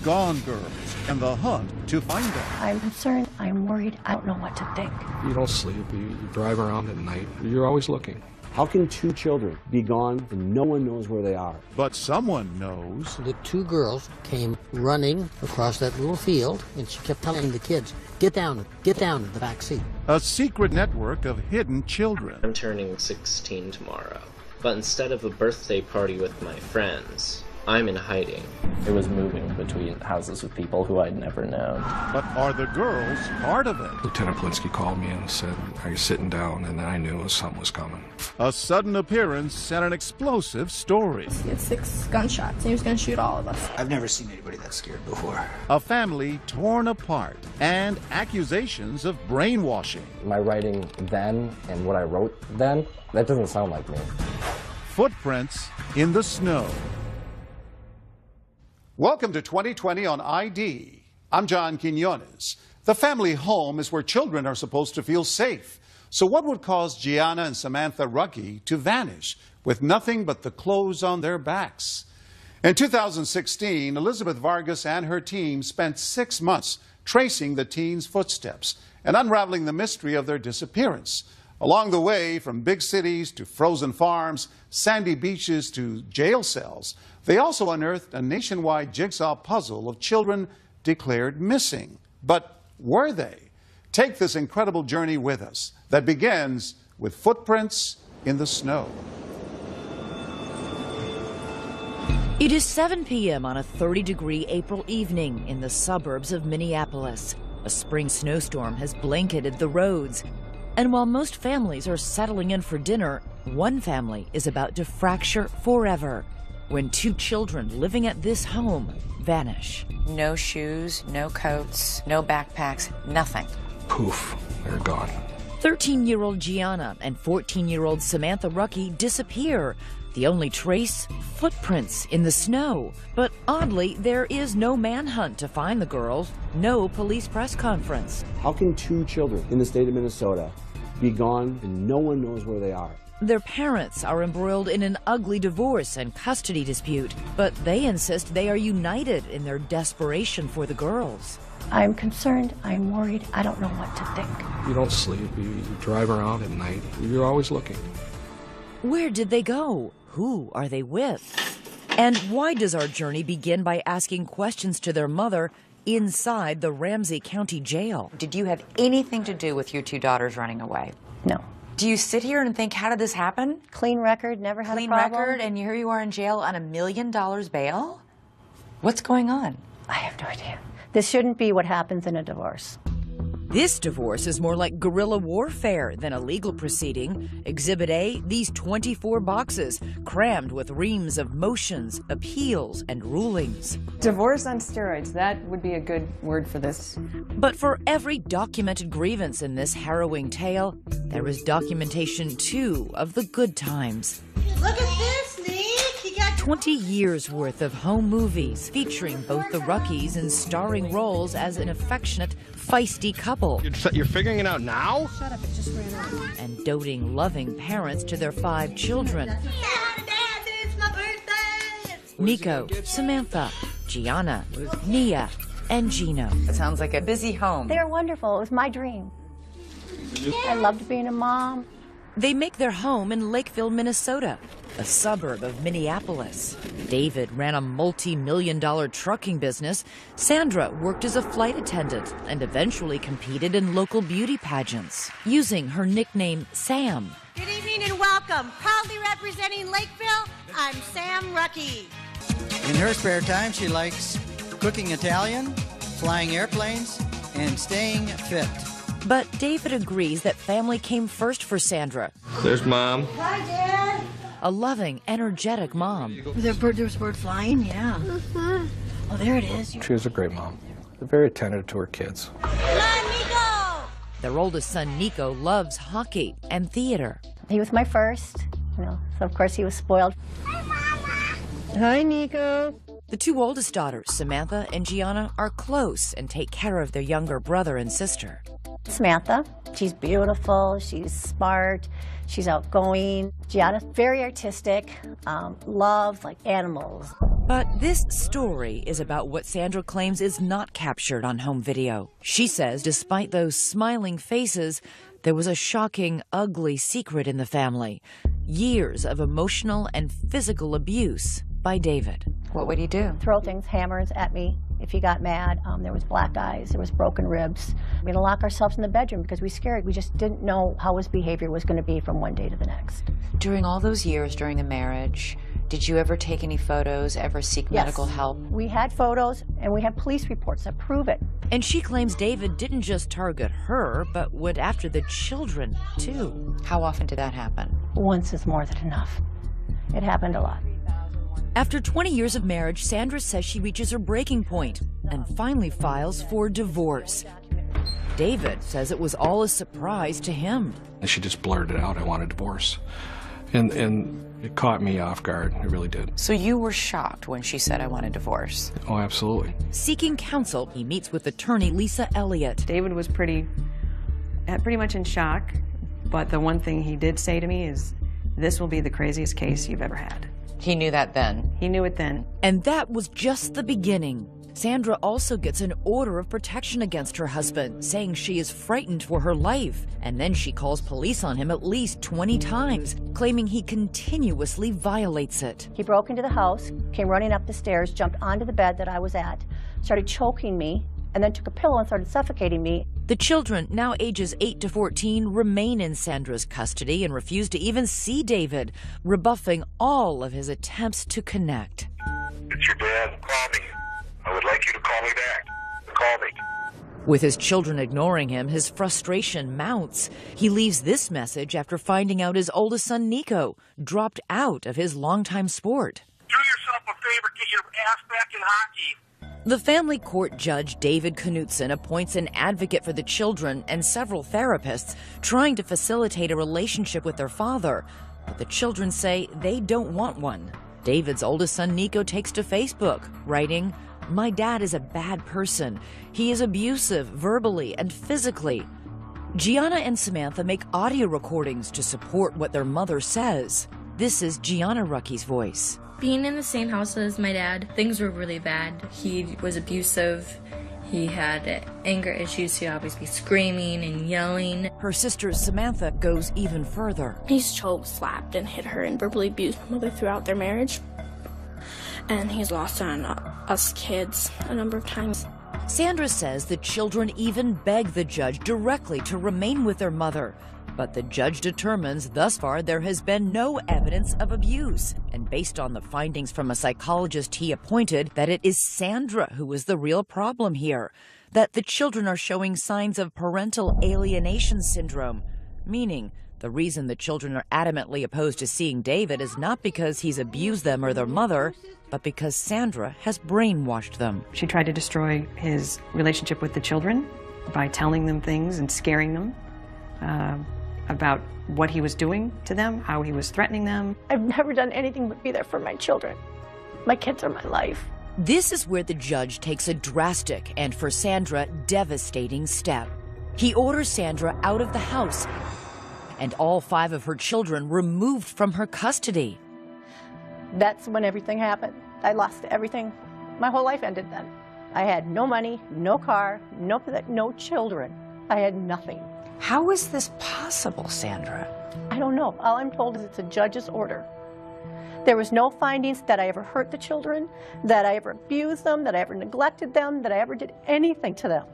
Gone girls and the hunt to find them. I'm concerned. I'm worried. I don't know what to think. You don't sleep. You drive around at night. You're always looking. How can two children be gone and no one knows where they are? But someone knows. The two girls came running across that little field, and she kept telling the kids, get down in the back seat. A secret network of hidden children. I'm turning 16 tomorrow, but instead of a birthday party with my friends, I'm in hiding. It was moving between houses with people who I'd never known. But are the girls part of it? Lieutenant Polinsky called me and said, are you sitting down? And then I knew something was coming. A sudden appearance and an explosive story. He had 6 gunshots, and he was going to shoot all of us. I've never seen anybody that scared before. A family torn apart and accusations of brainwashing. My writing then and what I wrote then, that doesn't sound like me. Footprints in the snow. Welcome to 2020 on ID. I'm John Quinones. The family home is where children are supposed to feel safe. So what would cause Gianna and Samantha Ruckey to vanish with nothing but the clothes on their backs? In 2016, Elizabeth Vargas and her team spent 6 months tracing the teens' footsteps and unraveling the mystery of their disappearance. Along the way, from big cities to frozen farms, sandy beaches to jail cells, they also unearthed a nationwide jigsaw puzzle of children declared missing. But were they? Take this incredible journey with us that begins with footprints in the snow. It is 7 p.m. on a 30-degree April evening in the suburbs of Minneapolis. A spring snowstorm has blanketed the roads. And while most families are settling in for dinner, one family is about to fracture forever when 2 children living at this home vanish. No shoes, no coats, no backpacks, nothing. Poof, they're gone. 13-year-old Gianna and 14-year-old Samantha Ruckey disappear. The only trace? Footprints in the snow. But oddly, there is no manhunt to find the girls, no police press conference. How can two children in the state of Minnesota be gone and no one knows where they are? Their parents are embroiled in an ugly divorce and custody dispute, but they insist they are united in their desperation for the girls. I'm concerned. I'm worried. I don't know what to think. You don't sleep. You drive around at night. You're always looking. Where did they go? Who are they with? And why does our journey begin by asking questions to their mother inside the Ramsey County Jail? Did you have anything to do with your 2 daughters running away? No. Do you sit here and think, how did this happen? Clean record, never had a Clean problem. record, and here you are in jail on $1 million bail? What's going on? I have no idea. This shouldn't be what happens in a divorce. This divorce is more like guerrilla warfare than a legal proceeding. Exhibit A, these 24 boxes crammed with reams of motions, appeals, and rulings. Divorce on steroids, that would be a good word for this. But for every documented grievance in this harrowing tale, there is documentation too of the good times. Look at this, Nick! You got 20 years worth of home movies featuring both the Ruckeys in starring roles as an affectionate, feisty couple. You're figuring it out now? Shut up, it just ran out. And doting, loving parents to their 5 children. Dad, it's my birthday! Nico, Samantha, Gianna, Nia, and Gino. It sounds like a busy home. They're wonderful. It was my dream. I loved being a mom. They make their home in Lakeville, Minnesota, a suburb of Minneapolis. David ran a multi-million-dollar trucking business. Sandra worked as a flight attendant and eventually competed in local beauty pageants, using her nickname Sam. Good evening and welcome. Proudly representing Lakeville, I'm Sam Ruckey. In her spare time, she likes cooking Italian, flying airplanes, and staying fit. But David agrees that family came first for Sandra. There's Mom. Hi, Dad. A loving, energetic mom. There was a bird flying? Yeah. Oh, there it is. She was a great mom. Very attentive to her kids. Come on, Nico. Their oldest son, Nico, loves hockey and theater. He was my first, so of course he was spoiled. Hi, Nico. The 2 oldest daughters, Samantha and Gianna, are close and take care of their younger brother and sister. Samantha, she's beautiful, she's smart, she's outgoing. Gianna's very artistic, loves like animals. But this story is about what Sandra claims is not captured on home video. She says despite those smiling faces, there was a shocking, ugly secret in the family. Years of emotional and physical abuse by David. What would he do? Throw things, hammers at me if he got mad. There was black eyes, there was broken ribs. We're gonna lock ourselves in the bedroom because we scared. We just didn't know how his behavior was gonna be from one day to the next. During all those years during the marriage, did you ever take any photos, ever seek medical help? We had photos and we had police reports that prove it. And she claims David didn't just target her, but went after the children, too. How often did that happen? Once is more than enough. It happened a lot. After 20 years of marriage, Sandra says she reaches her breaking point and finally files for divorce. David says it was all a surprise to him. And she just blurted out, I want a divorce. And it caught me off guard. It really did. So you were shocked when she said, I want a divorce? Oh, absolutely. Seeking counsel, he meets with attorney Lisa Elliott. David was pretty much in shock, but the one thing he did say to me is, this will be the craziest case you've ever had. He knew that then? He knew it then. And that was just the beginning. Sandra also gets an order of protection against her husband, saying she is frightened for her life. And then she calls police on him at least 20 times, claiming he continuously violates it. He broke into the house, came running up the stairs, jumped onto the bed that I was at, started choking me, and then took a pillow and started suffocating me. The children, now ages 8 to 14, remain in Sandra's custody and refuse to even see David, rebuffing all of his attempts to connect. It's your dad. Call me. I would like you to call me back. Call me. With his children ignoring him, his frustration mounts. He leaves this message after finding out his oldest son, Nico, dropped out of his longtime sport. Do yourself a favor, get your ass back in hockey. The family court judge, David Knutson, appoints an advocate for the children and several therapists trying to facilitate a relationship with their father. But the children say they don't want one. David's oldest son, Nico, takes to Facebook, writing, "My dad is a bad person. He is abusive verbally and physically." Gianna and Samantha make audio recordings to support what their mother says. This is Gianna Rucky's voice. Being in the same house as my dad, things were really bad. He was abusive. He had anger issues. He'd always be screaming and yelling. Her sister Samantha goes even further. He's choked, slapped, and hit her and verbally abused my mother throughout their marriage. And he's lost on us kids a number of times. Sandra says the children even beg the judge directly to remain with their mother. But the judge determines thus far there has been no evidence of abuse. And based on the findings from a psychologist he appointed, that it is Sandra who is the real problem here. That the children are showing signs of parental alienation syndrome, meaning the reason the children are adamantly opposed to seeing David is not because he's abused them or their mother, but because Sandra has brainwashed them. She tried to destroy his relationship with the children by telling them things and scaring them about what he was doing to them, how he was threatening them. I've never done anything but be there for my children. My kids are my life. This is where the judge takes a drastic and, for Sandra, devastating step. He orders Sandra out of the house and all 5 of her children removed from her custody. That's when everything happened. I lost everything. My whole life ended then. I had no money, no car, no children. I had nothing. How is this possible, Sandra? I don't know. All I'm told is it's a judge's order. There was no findings that I ever hurt the children, that I ever abused them, that I ever neglected them, that I ever did anything to them.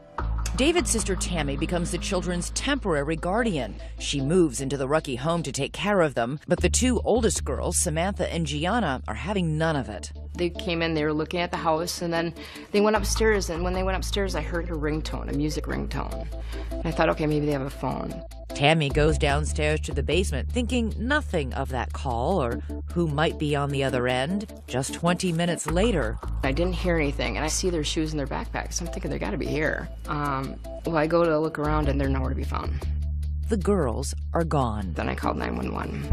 David's sister Tammy becomes the children's temporary guardian. She moves into the Rucky home to take care of them, but the 2 oldest girls, Samantha and Gianna, are having none of it. They came in, they were looking at the house, and then they went upstairs, and when they went upstairs, I heard a ringtone, a music ringtone. And I thought, okay, maybe they have a phone. Tammy goes downstairs to the basement, thinking nothing of that call or who might be on the other end. Just 20 minutes later, I didn't hear anything, and I see their shoes in their backpacks. I'm thinking they gotta be here. Well, I go to look around, and they're nowhere to be found. The girls are gone. Then I called 911.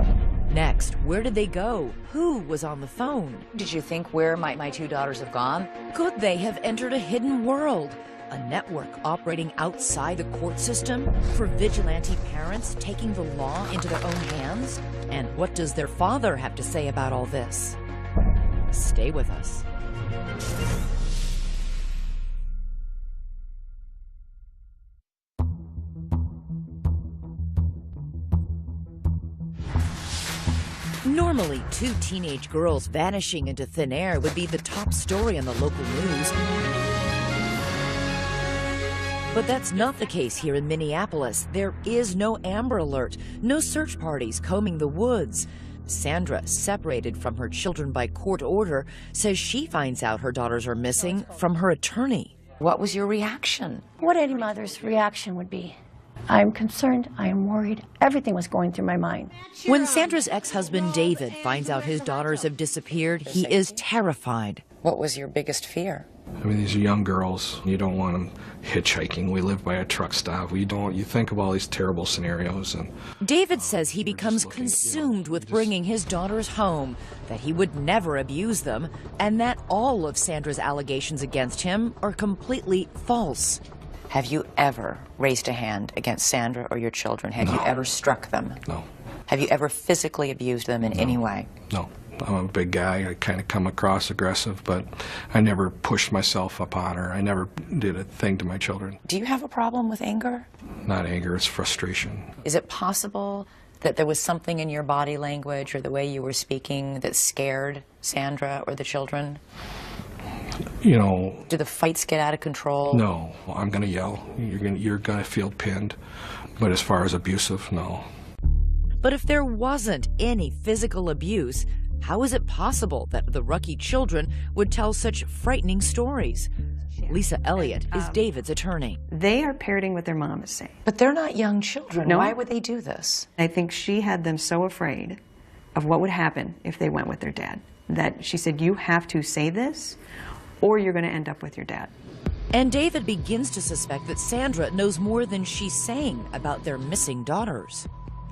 Next, where did they go? Who was on the phone? Did you think, where might my 2 daughters have gone? Could they have entered a hidden world? A network operating outside the court system for vigilante parents taking the law into their own hands? And what does their father have to say about all this? Stay with us. Normally, 2 teenage girls vanishing into thin air would be the top story on the local news. But that's not the case here in Minneapolis. There is no Amber Alert, no search parties combing the woods. Sandra, separated from her children by court order, says she finds out her daughters are missing from her attorney. What was your reaction? What any mother's reaction would be. I'm concerned, I am worried, everything was going through my mind. When Sandra's ex-husband David finds out his daughters have disappeared, he is terrified. What was your biggest fear? I mean, these are young girls. You don't want them hitchhiking. We live by a truck stop. You think of all these terrible scenarios. And David says he becomes consumed with bringing his daughters home, that he would never abuse them, and that all of Sandra's allegations against him are completely false. Have you ever raised a hand against Sandra or your children? Have you ever struck them? No. Have you ever physically abused them in any way? No. I'm a big guy. I kind of come across aggressive, but I never pushed myself upon her. I never did a thing to my children. Do you have a problem with anger? Not anger, it's frustration. Is it possible that there was something in your body language or the way you were speaking that scared Sandra or the children? You know... Do the fights get out of control? No. I'm going to yell. You're going to feel pinned. But as far as abusive, no. But if there wasn't any physical abuse, how is it possible that the Rucky children would tell such frightening stories? Lisa Elliott is David's attorney. They are parroting what their mom is saying. But they're not young children. No. Why would they do this? I think she had them so afraid of what would happen if they went with their dad that she said, you have to say this or you're going to end up with your dad. And David begins to suspect that Sandra knows more than she's saying about their missing daughters.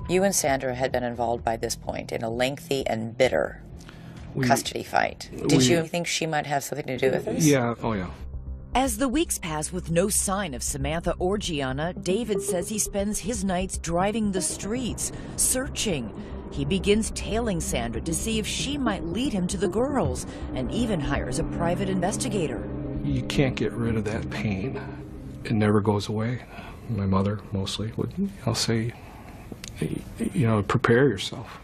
You and Sandra had been involved by this point in a lengthy and bitter custody fight. Did you think she might have something to do with this? Yeah, oh yeah. As the weeks pass with no sign of Samantha or Gianna, David says he spends his nights driving the streets, searching. He begins tailing Sandra to see if she might lead him to the girls, and even hires a private investigator. You can't get rid of that pain. It never goes away. My mother, mostly, would, I'll say, you know, prepare yourself.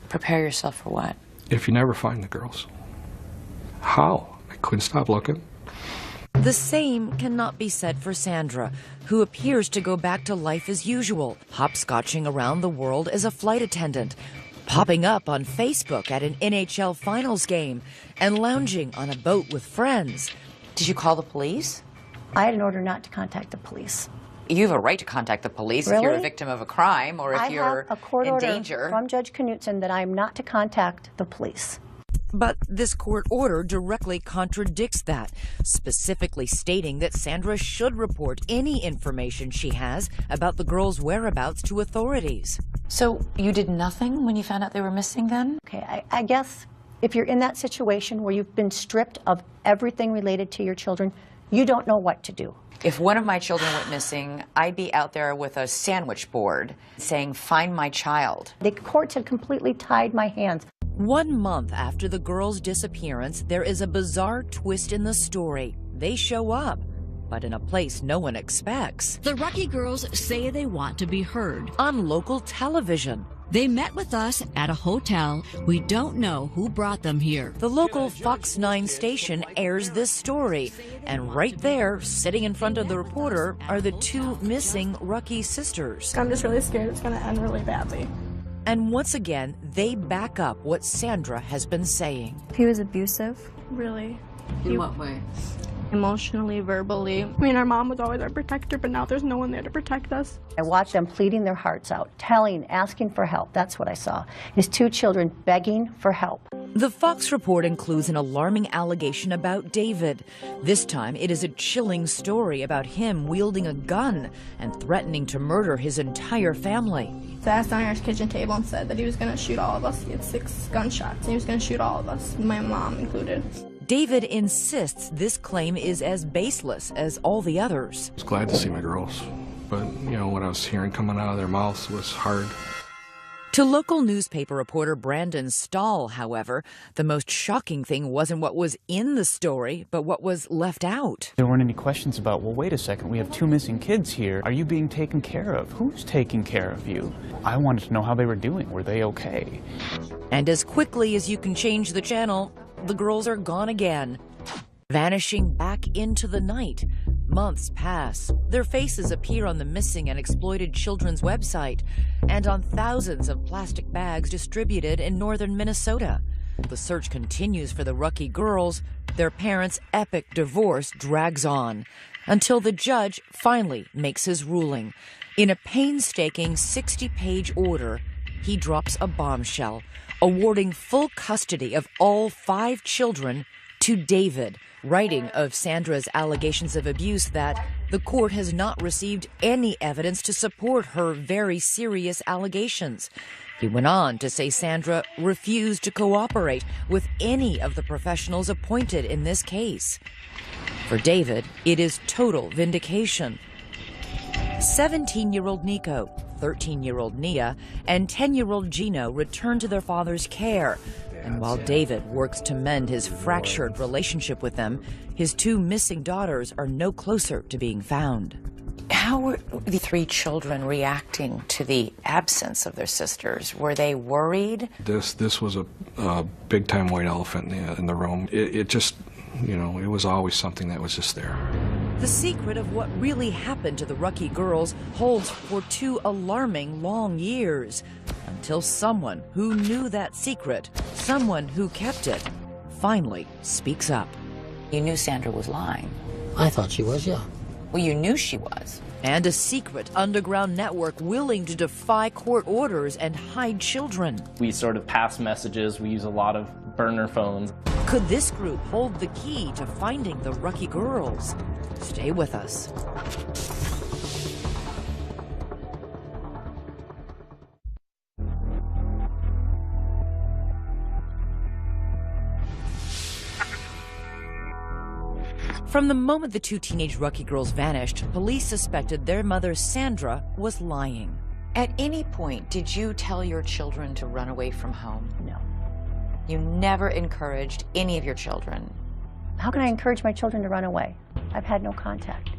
Prepare yourself for what? If you never find the girls. How? I couldn't stop looking. The same cannot be said for Sandra, who appears to go back to life as usual, hopscotching around the world as a flight attendant, popping up on Facebook at an NHL Finals game, and lounging on a boat with friends. Did you call the police? I had an order not to contact the police. You have a right to contact the police if you're a victim of a crime or if you're I have a court in order danger. from Judge Knutson that I am not to contact the police. But this court order directly contradicts that, specifically stating that Sandra should report any information she has about the girls' whereabouts to authorities. So you did nothing when you found out they were missing then? Okay, I guess if you're in that situation where you've been stripped of everything related to your children, you don't know what to do. If one of my children went missing, I'd be out there with a sandwich board saying, find my child. The courts had completely tied my hands. 1 month after the girls' disappearance, there is a bizarre twist in the story. They show up, but in a place no one expects. The Rucky girls say they want to be heard. On local television. They met with us at a hotel. We don't know who brought them here. The local Fox 9 station airs this story, and right there, sitting in front of the reporter, are the 2 missing Rucky sisters. I'm just really scared it's going to end really badly. And once again, they back up what Sandra has been saying. He was abusive. Really. In what way? Emotionally, verbally. I mean, our mom was always our protector, but now there's no one there to protect us. I watched them pleading their hearts out, asking for help. That's what I saw. His 2 children begging for help. The Fox report includes an alarming allegation about David. This time, it is a chilling story about him wielding a gun and threatening to murder his entire family. Sat down at our kitchen table and said that he was going to shoot all of us. He had 6 gunshots, and he was going to shoot all of us, my mom included. David insists this claim is as baseless as all the others. I was glad to see my girls, but, you know, what I was hearing coming out of their mouths was hard. To local newspaper reporter Brandon Stahl, however, the most shocking thing wasn't what was in the story, but what was left out. There weren't any questions about, well, wait a second, we have 2 missing kids here. Are you being taken care of? Who's taking care of you? I wanted to know how they were doing. Were they okay? And as quickly as you can change the channel, the girls are gone again, vanishing back into the night. Months pass. Their faces appear on the missing and exploited children's website and on thousands of plastic bags distributed in northern Minnesota. The search continues for the Rucky girls. Their parents' epic divorce drags on until the judge finally makes his ruling. In a painstaking 60-page order, he drops a bombshell, awarding full custody of all 5 children to David, writing of Sandra's allegations of abuse that the court has not received any evidence to support her very serious allegations. He went on to say Sandra refused to cooperate with any of the professionals appointed in this case. For David, it is total vindication. 17-year-old Nico, 13-year-old Nia, and 10-year-old Gino return to their father's care. And while David works to mend his fractured relationship with them, his 2 missing daughters are no closer to being found. How were the 3 children reacting to the absence of their sisters? Were they worried? This was a big-time white elephant in the room. It just, you know, it was always something that was just there. The secret of what really happened to the Rucky girls holds for 2 alarming long years, until someone who knew that secret, someone who kept it, finally speaks up. You knew Sandra was lying. I thought she was, yeah. Well, you knew she was. And a secret underground network willing to defy court orders and hide children. We sort of pass messages. We use a lot of burner phones. Could this group hold the key to finding the Rucky girls? Stay with us. From the moment the 2 teenage Rucky girls vanished, police suspected their mother, Sandra, was lying. At any point, did you tell your children to run away from home? No. You never encouraged any of your children? How can I encourage my children to run away? I've had no contact.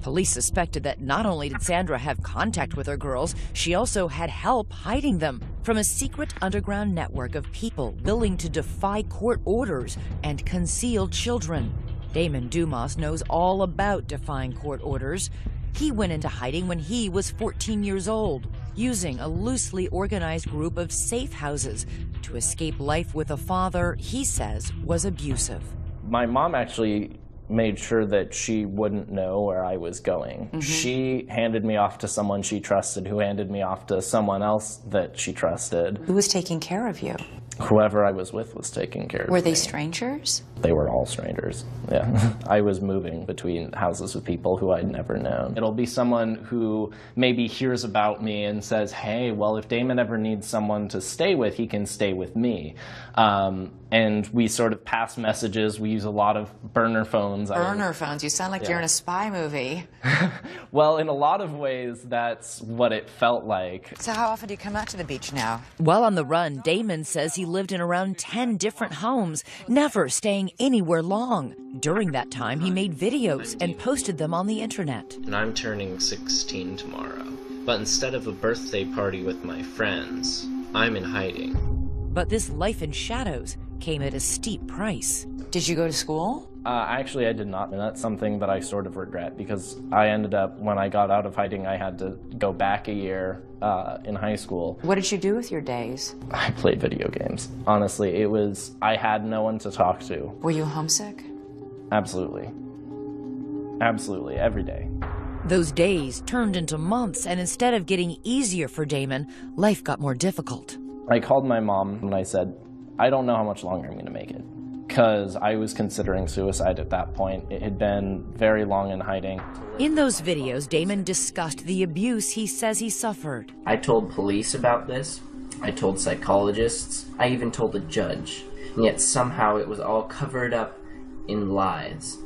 Police suspected that not only did Sandra have contact with her girls, she also had help hiding them from a secret underground network of people willing to defy court orders and conceal children. Damon Dumas knows all about defying court orders. He went into hiding when he was 14 years old, using a loosely organized group of safe houses to escape life with a father he says was abusive. My mom actually made sure that she wouldn't know where I was going. Mm-hmm. She handed me off to someone she trusted, who handed me off to someone else that she trusted. Who was taking care of you? Whoever I was with was taking care of me. Were they strangers? They were all strangers, yeah. I was moving between houses with people who I'd never known. It'll be someone who maybe hears about me and says, hey, well, if Damon ever needs someone to stay with, he can stay with me. And we sort of pass messages. We use a lot of burner phones. Burner phones? You sound like you're in a spy movie. Well, in a lot of ways, that's what it felt like. So how often do you come out to the beach now? While on the run, Damon says he lived in around 10 different homes, never staying anywhere long. During that time, he made videos and posted them on the internet. And I'm turning 16 tomorrow. But instead of a birthday party with my friends, I'm in hiding. But this life in shadows came at a steep price. Did you go to school? Actually, I did not, and that's something that I sort of regret, because I ended up, when I got out of hiding, I had to go back a year in high school. What did you do with your days? I played video games. Honestly, I had no one to talk to. Were you homesick? Absolutely. Absolutely, every day. Those days turned into months, and instead of getting easier for Damon, life got more difficult. I called my mom and I said, I don't know how much longer I'm going to make it. Because I was considering suicide at that point. It had been very long in hiding. In those videos, Damon discussed the abuse he says he suffered. I told police about this. I told psychologists. I even told a judge. And yet somehow it was all covered up in lies.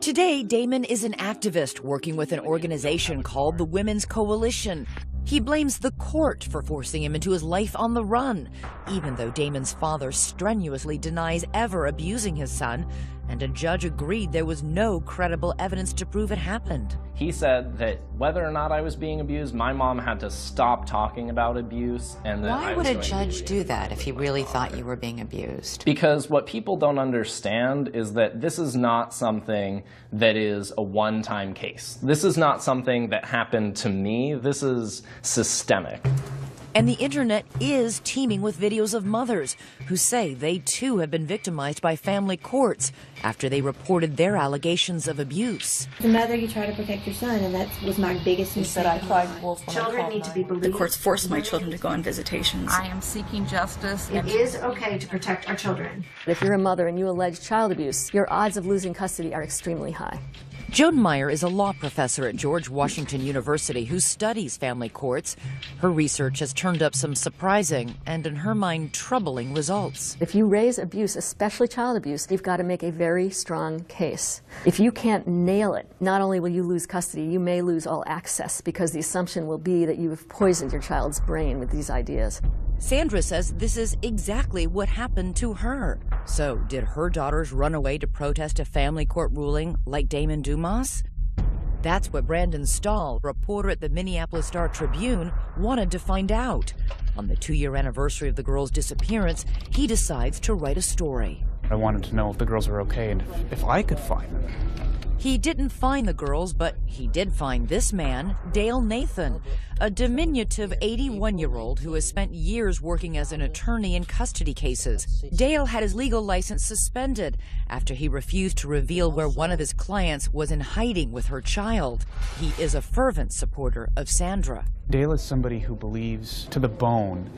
Today, Damon is an activist working with an organization called the Women's Coalition. He blames the court for forcing him into his life on the run, even though Damon's father strenuously denies ever abusing his son, and a judge agreed there was no credible evidence to prove it happened. He said that whether or not I was being abused, my mom had to stop talking about abuse, and that Why would a judge do that if he really thought you were being abused? Because what people don't understand is that this is not something that is a one-time case. This is not something that happened to me. This is systemic. And the internet is teeming with videos of mothers who say they too have been victimized by family courts after they reported their allegations of abuse. As a mother, you try to protect your son, and that was my biggest mistake. Said I cried wolf when Children need to be believed. The courts forced my children to go on visitations. I am seeking justice. It is okay to protect our children. If you're a mother and you allege child abuse, your odds of losing custody are extremely high. Joan Meyer is a law professor at George Washington University who studies family courts. Her research has turned up some surprising and, in her mind, troubling results. If you raise abuse, especially child abuse, you've got to make a very strong case. If you can't nail it, not only will you lose custody, you may lose all access because the assumption will be that you have poisoned your child's brain with these ideas. Sandra says this is exactly what happened to her. So, did her daughters run away to protest a family court ruling like Damon Dumas? That's what Brandon Stahl, reporter at the Minneapolis Star-Tribune, wanted to find out. On the 2-year anniversary of the girls' disappearance, he decides to write a story. I wanted to know if the girls were okay and if I could find them. He didn't find the girls, but he did find this man, Dale Nathan, a diminutive 81-year-old who has spent years working as an attorney in custody cases. Dale had his legal license suspended after he refused to reveal where one of his clients was in hiding with her child. He is a fervent supporter of Sandra. Dale is somebody who believes to the bone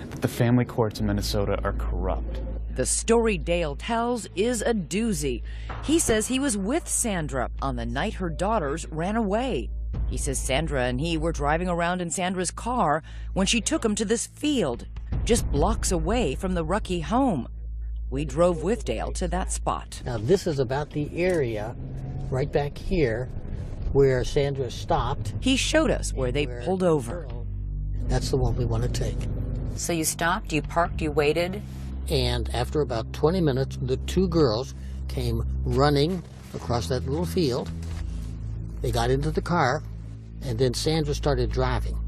that the family courts in Minnesota are corrupt. The story Dale tells is a doozy. He says he was with Sandra on the night her daughters ran away. He says Sandra and he were driving around in Sandra's car when she took him to this field, just blocks away from the Rucky home. We drove with Dale to that spot. Now this is about the area right back here where Sandra stopped. He showed us where they pulled over. That's the one we want to take. So you stopped, you parked, you waited? And after about 20 minutes, the 2 girls came running across that little field. They got into the car, and then Sandra started driving.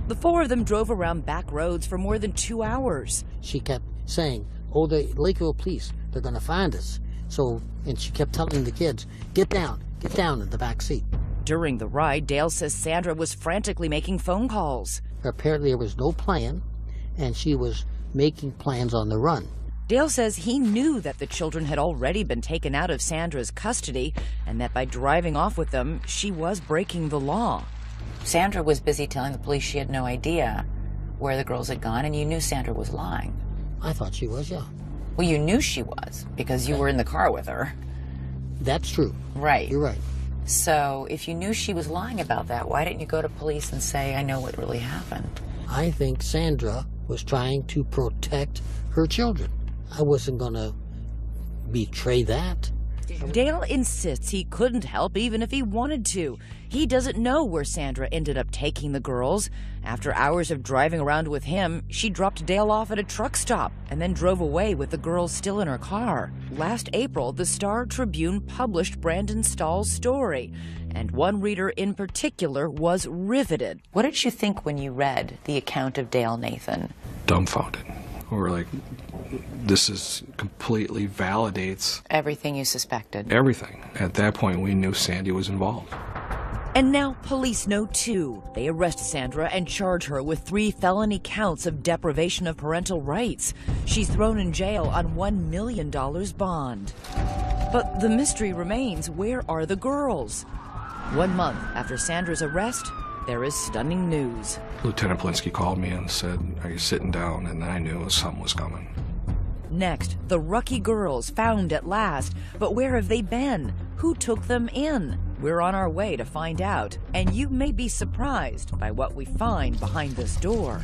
The 4 of them drove around back roads for more than 2 hours. She kept saying, oh, the Lakeville police, they're going to find us. So, and she kept telling the kids, get down in the back seat. During the ride, Dale says Sandra was frantically making phone calls. Apparently there was no plan, and she was making plans on the run. Dale says he knew that the children had already been taken out of Sandra's custody and that by driving off with them, she was breaking the law. Sandra was busy telling the police she had no idea where the girls had gone, and you knew Sandra was lying. I thought she was, yeah. Well, you knew she was because you were in the car with her. That's true. Right. You're right. So if you knew she was lying about that, why didn't you go to police and say, I know what really happened? I think Sandra was trying to protect her children. I wasn't going to betray that. Dale insists he couldn't help even if he wanted to. He doesn't know where Sandra ended up taking the girls. After hours of driving around with him, she dropped Dale off at a truck stop and then drove away with the girls still in her car. Last April, the Star-Tribune published Brandon Stahl's story, and one reader in particular was riveted. What did you think when you read the account of Dale Nathan? Dumbfounded. Or like, this is completely validates everything you suspected. Everything. At that point, we knew Sandy was involved. And now police know too. They arrest Sandra and charge her with 3 felony counts of deprivation of parental rights. She's thrown in jail on $1 million bond. But the mystery remains, where are the girls? 1 month after Sandra's arrest, there is stunning news. Lieutenant Polinsky called me and said, are you sitting down? And I knew something was coming. Next, the Rucky girls found at last. But where have they been? Who took them in? We're on our way to find out. And you may be surprised by what we find behind this door.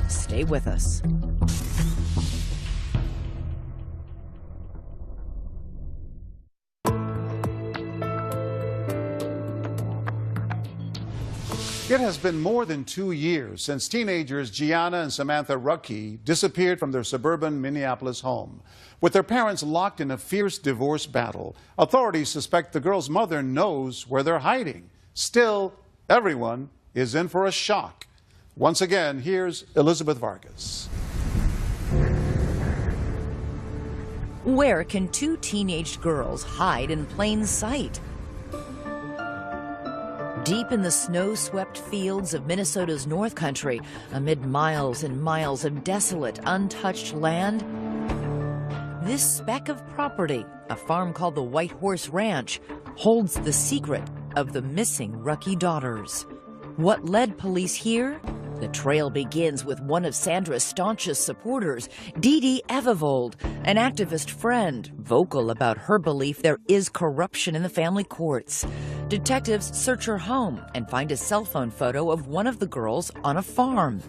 Stay with us. It has been more than 2 years since teenagers Gianna and Samantha Ruckey disappeared from their suburban Minneapolis home. With their parents locked in a fierce divorce battle, authorities suspect the girls' mother knows where they're hiding. Still, everyone is in for a shock. Once again, here's Elizabeth Vargas. Where can two teenage girls hide in plain sight? Deep in the snow-swept fields of Minnesota's North Country, amid miles and miles of desolate, untouched land, this speck of property, a farm called the White Horse Ranch, holds the secret of the missing Ruckey daughters. What led police here? The trail begins with one of Sandra's staunchest supporters, Dee Dee Evevold, an activist friend, vocal about her belief there is corruption in the family courts. Detectives search her home and find a cell phone photo of one of the girls on a farm.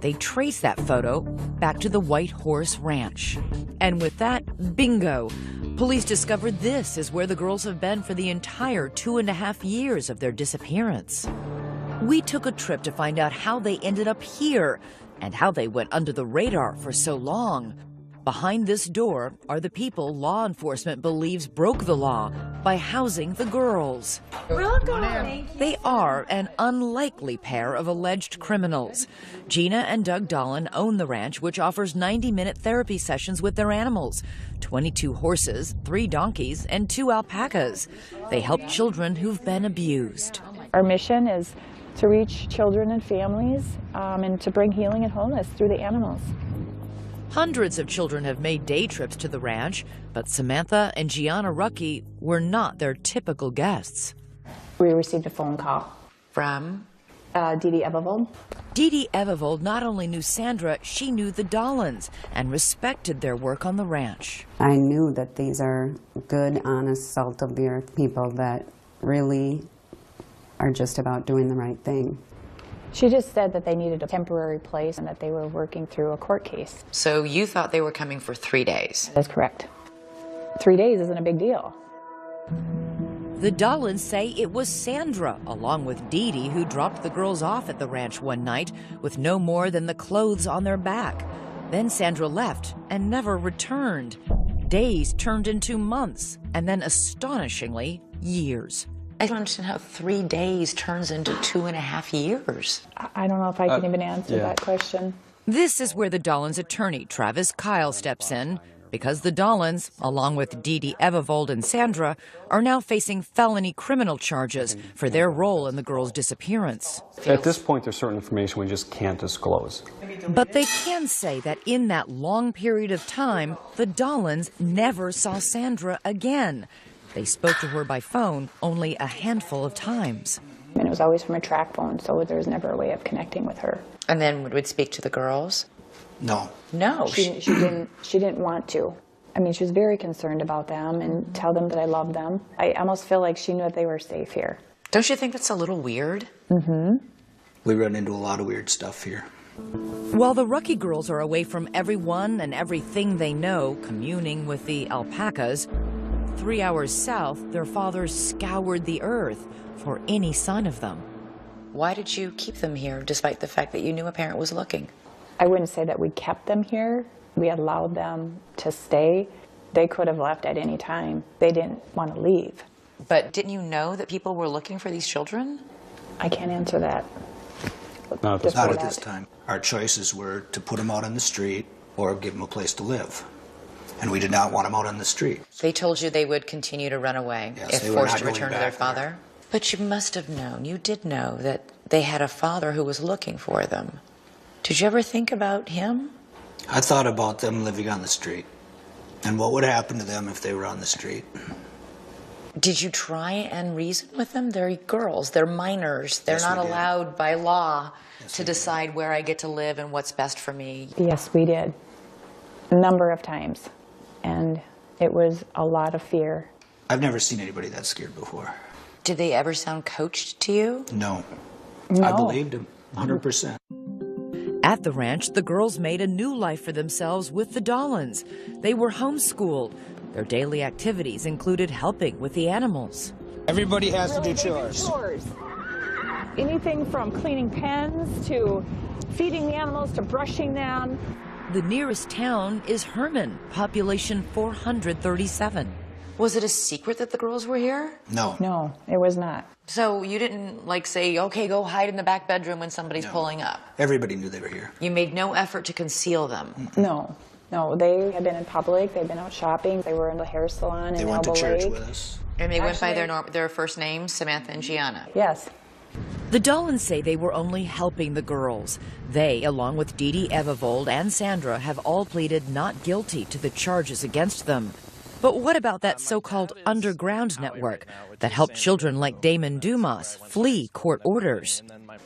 They trace that photo back to the White Horse Ranch. And with that, bingo! Police discovered this is where the girls have been for the entire 2.5 years of their disappearance. We took a trip to find out how they ended up here and how they went under the radar for so long. Behind this door are the people law enforcement believes broke the law by housing the girls. Welcome. They are an unlikely pair of alleged criminals. Gina and Doug Dolan own the ranch, which offers 90-minute therapy sessions with their animals, 22 horses, 3 donkeys, and 2 alpacas. They help children who've been abused. Our mission is to reach children and families and to bring healing and wholeness through the animals. Hundreds of children have made day trips to the ranch, but Samantha and Gianna Ruckey were not their typical guests. We received a phone call from Dee Dee Evevold. Dee Dee Evevold not only knew Sandra, she knew the Dolans and respected their work on the ranch. I knew that these are good, honest, salt-of-the-earth people that really are just about doing the right thing. She just said that they needed a temporary place and that they were working through a court case. So you thought they were coming for 3 days? That's correct. 3 days isn't a big deal. The Dolans say it was Sandra, along with Dee Dee, who dropped the girls off at the ranch one night with no more than the clothes on their back. Then Sandra left and never returned. Days turned into months, and then astonishingly, years. I don't understand how 3 days turns into 2.5 years. I don't know if I can even answer that question. This is where the Dolans' attorney, Travis Kyle, steps in, because the Dolans, along with Dee Dee Evevold and Sandra, are now facing felony criminal charges for their role in the girls' disappearance. At this point, there's certain information we just can't disclose. But they can say that in that long period of time, the Dolans never saw Sandra again. They spoke to her by phone only a handful of times. And it was always from a track phone, so there was never a way of connecting with her. And then would speak to the girls? No. No. She didn't want to. I mean, she was very concerned about them and tell them that I love them. I almost feel like she knew that they were safe here. Don't you think that's a little weird? Mm-hmm. We run into a lot of weird stuff here. While the Ruckey girls are away from everyone and everything they know, communing with the alpacas, 3 hours south, their fathers scoured the earth for any sign of them. Why did you keep them here, despite the fact that you knew a parent was looking? I wouldn't say that we kept them here. We allowed them to stay. They could have left at any time. They didn't want to leave. But didn't you know that people were looking for these children? I can't answer that. Not at this time. Our choices were to put them out on the street or give them a place to live. And we did not want them out on the street. They told you they would continue to run away if forced to return to their father? But you must have known, you did know, that they had a father who was looking for them. Did you ever think about him? I thought about them living on the street and what would happen to them if they were on the street. Did you try and reason with them? They're girls, they're minors. They're not allowed by law to decide where I get to live and what's best for me. Yes, we did. A number of times. And it was a lot of fear. I've never seen anybody that scared before. Did they ever sound coached to you? No. No. I believed him, 100%. At the ranch, the girls made a new life for themselves with the Dolans. They were homeschooled. Their daily activities included helping with the animals. Everybody has to do chores. Anything from cleaning pens to feeding the animals to brushing them. The nearest town is Herman, population 437. Was it a secret that the girls were here? No. No, it was not. So you didn't like say, okay, go hide in the back bedroom when somebody's pulling up? Everybody knew they were here. You made no effort to conceal them? No. No, they had been in public, they'd been out shopping, they were in the hair salon They in went Elbow to church Lake. with us. And they went by their first names, Samantha and Gianna? Yes. The Dollans say they were only helping the girls. They, along with Dee Dee Evevold and Sandra, have all pleaded not guilty to the charges against them. But what about that so-called underground network that helped children like Damon Dumas flee court orders?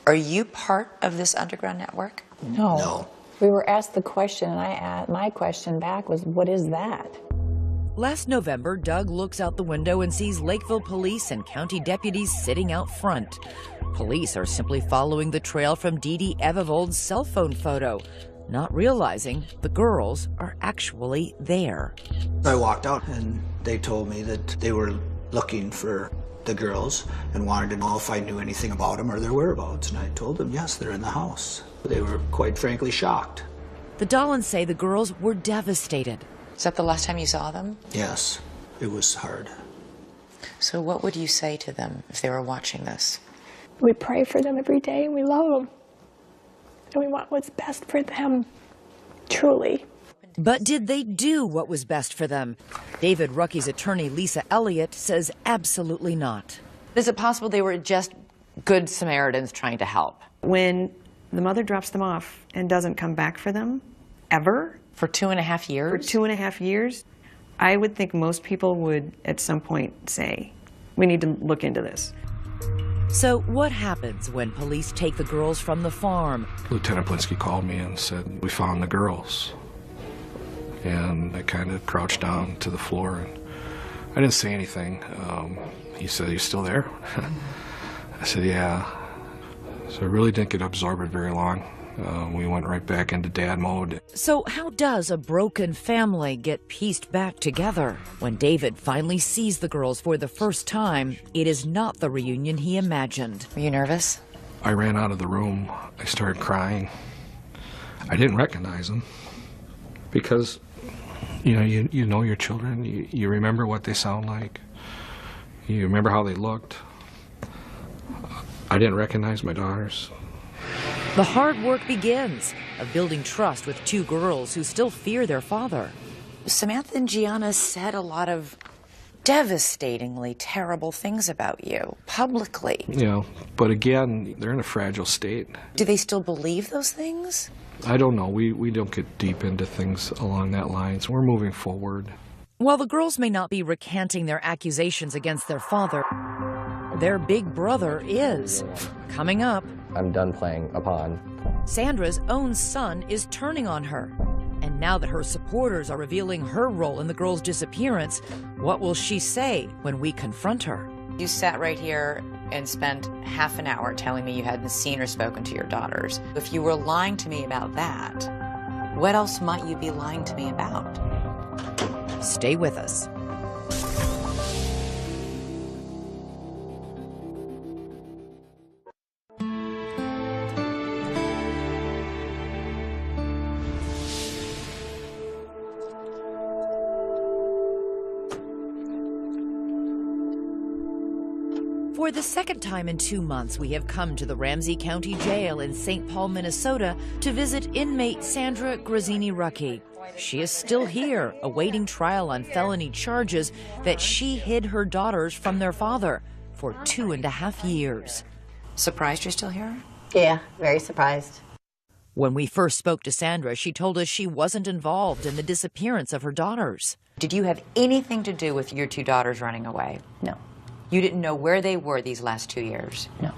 Are you part of this underground network? No. No. We were asked the question, and my question back was, what is that? Last November, Doug looks out the window and sees Lakeville police and county deputies sitting out front. Police are simply following the trail from Dee Dee Evevold's cell phone photo, not realizing the girls are actually there. I walked out and they told me that they were looking for the girls and wanted to know if I knew anything about them or their whereabouts. And I told them, yes, they're in the house. They were quite frankly shocked. The Dollans say the girls were devastated. Is that the last time you saw them? Yes, it was hard. So what would you say to them if they were watching this? We pray for them every day, and we love them. And we want what's best for them, truly. But did they do what was best for them? David Rucky's attorney, Lisa Elliott, says absolutely not. Is it possible they were just good Samaritans trying to help? When the mother drops them off and doesn't come back for them, ever? For 2.5 years? For 2.5 years, I would think most people would at some point say, we need to look into this. So what happens when police take the girls from the farm? Lieutenant Blinsky called me and said, we found the girls. And I kind of crouched down to the floor and I didn't say anything. He said, you still there? I said, yeah. So I really didn't get absorbed very long. We went right back into dad mode. So how does a broken family get pieced back together? When David finally sees the girls for the first time, it is not the reunion he imagined. Were you nervous? I ran out of the room. I started crying. I didn't recognize them because, you know your children. You remember what they sound like. You remember how they looked. I didn't recognize my daughters. The hard work begins of building trust with two girls who still fear their father. Samantha and Gianna said a lot of devastatingly terrible things about you, publicly. But again, they're in a fragile state. Do they still believe those things? I don't know. We don't get deep into things along that line, so we're moving forward. While the girls may not be recanting their accusations against their father, their big brother is. Coming up, I'm done playing a pawn. Sandra's own son is turning on her. And now that her supporters are revealing her role in the girl's disappearance, what will she say when we confront her? You sat right here and spent half an hour telling me you hadn't seen or spoken to your daughters. If you were lying to me about that, what else might you be lying to me about? Stay with us. For the second time in 2 months, we have come to the Ramsey County Jail in St. Paul, Minnesota, to visit inmate Sandra Grazzini-Rucki. She is still here, awaiting trial on felony charges that she hid her daughters from their father for 2.5 years. Surprised you're still here? Yeah, very surprised. When we first spoke to Sandra, she told us she wasn't involved in the disappearance of her daughters. Did you have anything to do with your two daughters running away? No. You didn't know where they were these last 2 years? No.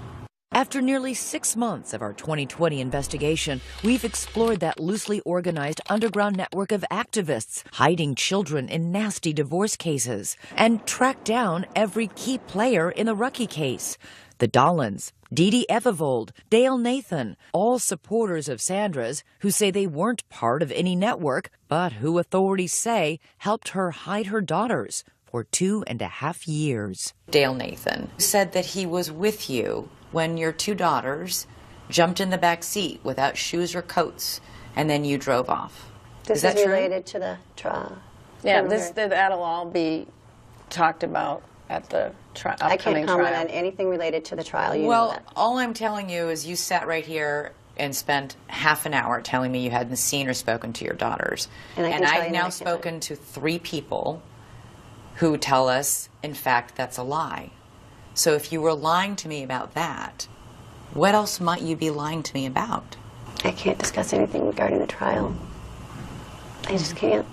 After nearly 6 months of our 2020 investigation, we've explored that loosely organized underground network of activists hiding children in nasty divorce cases and tracked down every key player in the Rucki case. The Dollans, Dee Dee Evevold, Dale Nathan, all supporters of Sandra's who say they weren't part of any network, but who authorities say helped her hide her daughters for 2.5 years. Dale Nathan said that he was with you when your two daughters jumped in the back seat without shoes or coats, and then you drove off. This is that is true? related to the trial. Yeah, that'll all be talked about at the upcoming trial. I can't comment on anything related to the trial. You know Well, that. all I'm telling you is you sat right here and spent half an hour telling me you hadn't seen or spoken to your daughters. And I can tell I've you now that I can't. spoken to 3 people who tell us, in fact, that's a lie. So if you were lying to me about that, what else might you be lying to me about? I can't discuss anything regarding the trial. I just can't.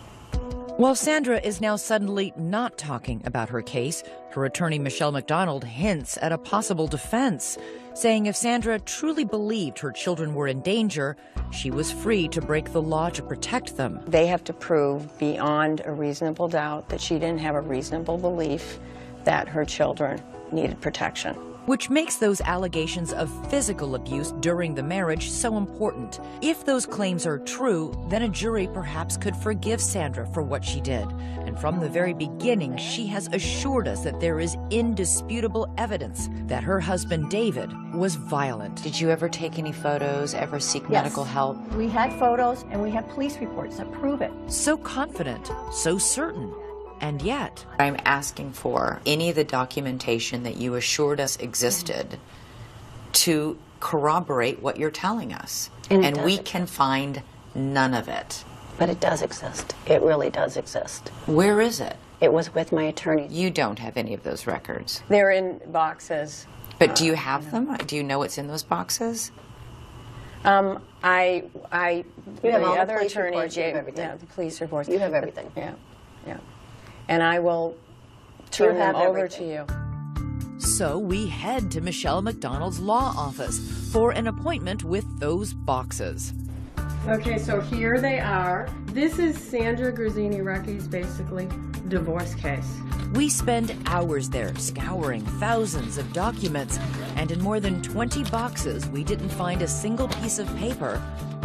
While Sandra is now suddenly not talking about her case, her attorney Michelle McDonald hints at a possible defense, saying if Sandra truly believed her children were in danger, she was free to break the law to protect them. They have to prove beyond a reasonable doubt that she didn't have a reasonable belief that her children needed protection. Which makes those allegations of physical abuse during the marriage so important. If those claims are true, then a jury perhaps could forgive Sandra for what she did. And from the very beginning, she has assured us that there is indisputable evidence that her husband, David, was violent. Did you ever take any photos, ever seek medical help? We had photos and we have police reports that prove it. So confident, so certain. And yet, I'm asking for any of the documentation that you assured us existed to corroborate what you're telling us. And we can find none of it. But it does exist. It really does exist. Where is it? It was with my attorney. You don't have any of those records. They're in boxes. But do you have them? Do you know what's in those boxes? You have the all the other police attorney reports, you have gave everything. the police reports. You have everything. Yeah. And I will turn them over to you. So we head to Michelle McDonald's law office for an appointment with those boxes. Okay, so here they are. This is Sandra Grazzini-Rucky's basically divorce case. We spend hours there scouring thousands of documents, and in more than 20 boxes, we didn't find a single piece of paper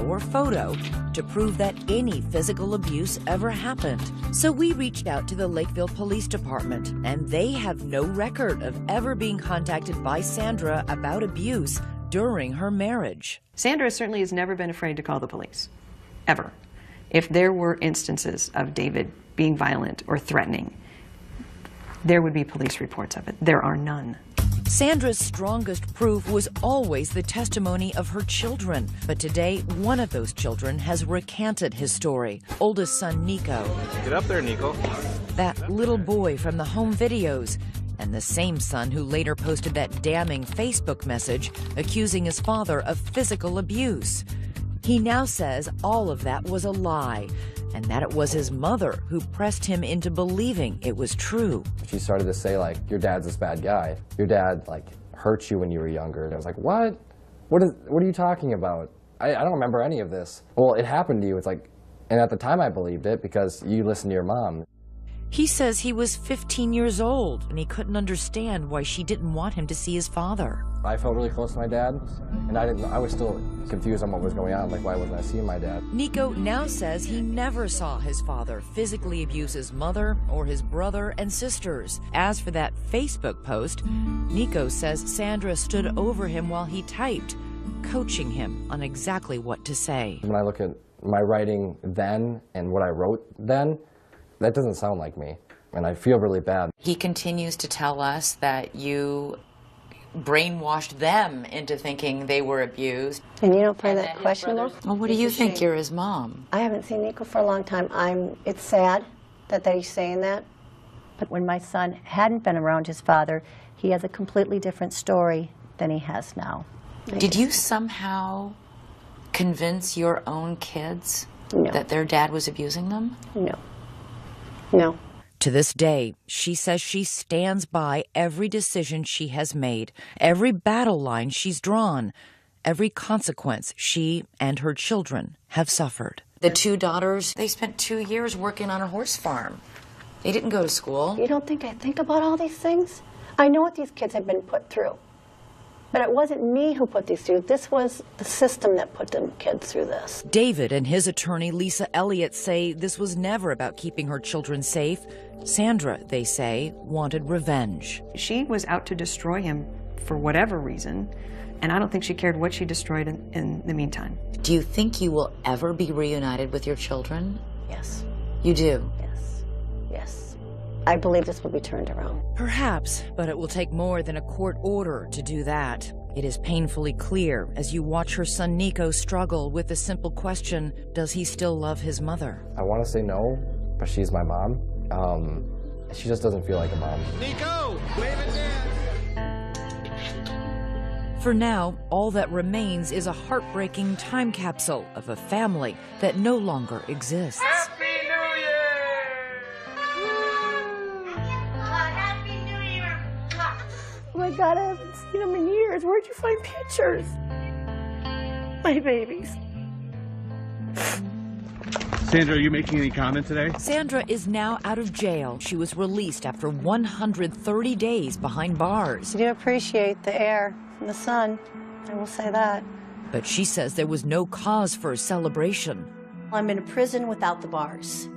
or photo to prove that any physical abuse ever happened. So we reached out to the Lakeville Police Department, and they have no record of ever being contacted by Sandra about abuse during her marriage. Sandra certainly has never been afraid to call the police, ever. If there were instances of David being violent or threatening, there would be police reports of it. There are none. Sandra's strongest proof was always the testimony of her children. But today, one of those children has recanted his story. Oldest son, Nico. Get up there, Nico. That little boy from the home videos. And the same son who later posted that damning Facebook message accusing his father of physical abuse. He now says all of that was a lie, and that it was his mother who pressed him into believing it was true. She started to say, like, your dad's this bad guy. Your dad, like, hurt you when you were younger. And I was like, what? What are you talking about? I don't remember any of this. Well, it happened to you. It's like, and at the time I believed it because you listened to your mom. He says he was 15 years old and he couldn't understand why she didn't want him to see his father. I felt really close to my dad, and I was still confused on what was going on. Like, why wasn't I seeing my dad? Nico now says he never saw his father physically abuse his mother or his brother and sisters. As for that Facebook post, Nico says Sandra stood over him while he typed, coaching him on exactly what to say. When I look at my writing then and what I wrote then, that doesn't sound like me, and I feel really bad. He continues to tell us that you brainwashed them into thinking they were abused. And you don't find that questionable? Well, what do you think? You're his mom. I haven't seen Nico for a long time. It's sad that he's saying that. But when my son hadn't been around his father, he has a completely different story than he has now. Did you somehow convince your own kids that their dad was abusing them? No. No. To this day, she says she stands by every decision she has made, every battle line she's drawn, every consequence she and her children have suffered. The two daughters, they spent 2 years working on a horse farm. They didn't go to school. You don't think I think about all these things? I know what these kids have been put through. But it wasn't me who put these through. This was the system that put them kids through this. David and his attorney, Lisa Elliott, say this was never about keeping her children safe. Sandra, they say, wanted revenge. She was out to destroy him for whatever reason, and I don't think she cared what she destroyed in the meantime. Do you think you will ever be reunited with your children? Yes. You do? Yes. Yes. I believe this will be turned around. Perhaps, but it will take more than a court order to do that. It is painfully clear as you watch her son Nico struggle with the simple question, does he still love his mother? I want to say no, but she's my mom. She just doesn't feel like a mom. Nico, wave it down. For now, all that remains is a heartbreaking time capsule of a family that no longer exists. Happy New Year! Happy New Year! Oh my God, I haven't seen them in years. Where'd you find pictures? My babies. Sandra, are you making any comment today? Sandra is now out of jail. She was released after 130 days behind bars. I do appreciate the air and the sun. I will say that. But she says there was no cause for a celebration. I'm in a prison without the bars,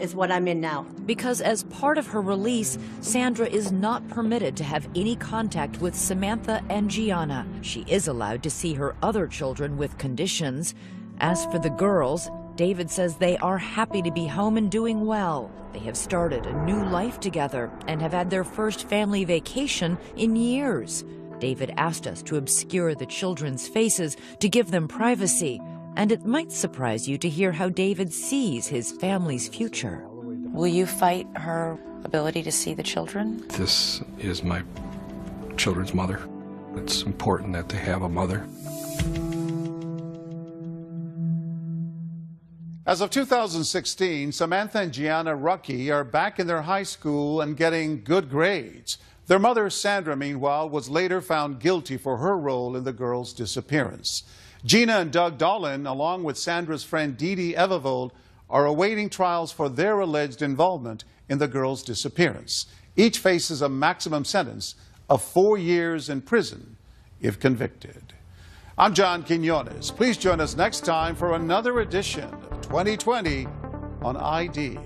is what I'm in now. Because as part of her release, Sandra is not permitted to have any contact with Samantha and Gianna. She is allowed to see her other children with conditions. As for the girls, David says they are happy to be home and doing well. They have started a new life together and have had their first family vacation in years. David asked us to obscure the children's faces to give them privacy, and it might surprise you to hear how David sees his family's future. Will you fight her ability to see the children? This is my children's mother. It's important that they have a mother. As of 2016, Samantha and Gianna Ruckey are back in their high school and getting good grades. Their mother, Sandra, meanwhile, was later found guilty for her role in the girls' disappearance. Gina and Doug Dolan, along with Sandra's friend Dee Dee Evervold, are awaiting trials for their alleged involvement in the girls' disappearance. Each faces a maximum sentence of 4 years in prison if convicted. I'm John Quinones. Please join us next time for another edition of 2020 on ID.